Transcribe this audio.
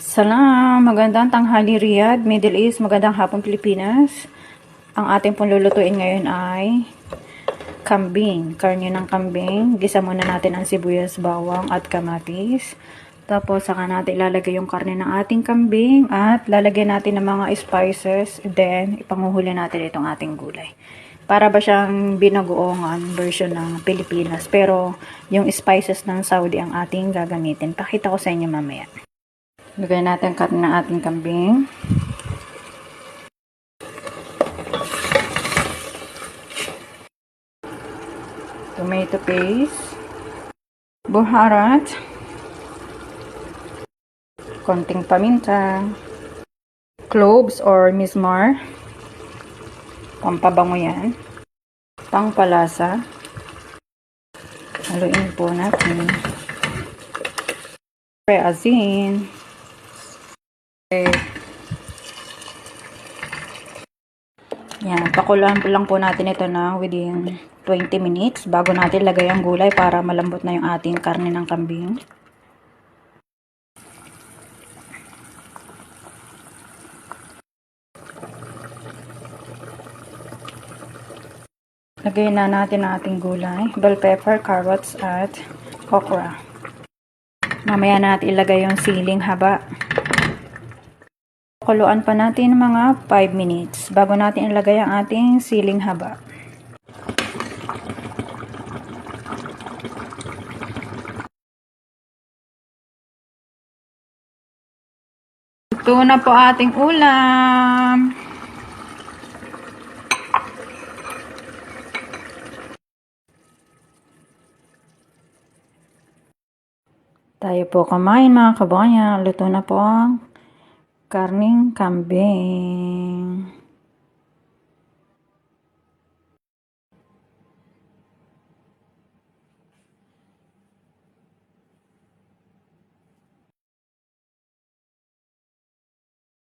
Salam, magandang tanghali Riyadh, Middle East, magandang hapon Pilipinas. Ang ating pong lulutuin ngayon ay kambing, karne ng kambing. Gisa muna natin ang sibuyas, bawang at kamatis. Tapos saka natin ilalagay yung karne ng ating kambing at lalagyan natin ng mga spices. Then ipanguhuli natin itong ating gulay. Para ba siyang binagoongan version ng Pilipinas, pero yung spices ng Saudi ang ating gagamitin. Pakita ko sa inyo mamaya. Lagay natin karne ng ating kambing. Tomato paste. Buharat. Konting paminta. Cloves or mismar. Pampabango yan. Pangpalasa. Haluin po natin. Asin. Yan, pakuluan lang po natin ito na within 20 minutes bago natin lagay ang gulay para malambot na yung ating karne ng kambing. Lagay na natin ang ating gulay, bell pepper, carrots at okra. Mamaya natin ilagay yung siling haba. Pakuluan pa natin mga 5 minutes bago natin ilagay ang ating siling haba. Ito na po ating ulam. Tayo po kumain mga kabayan. Luto na po ang karning kambing.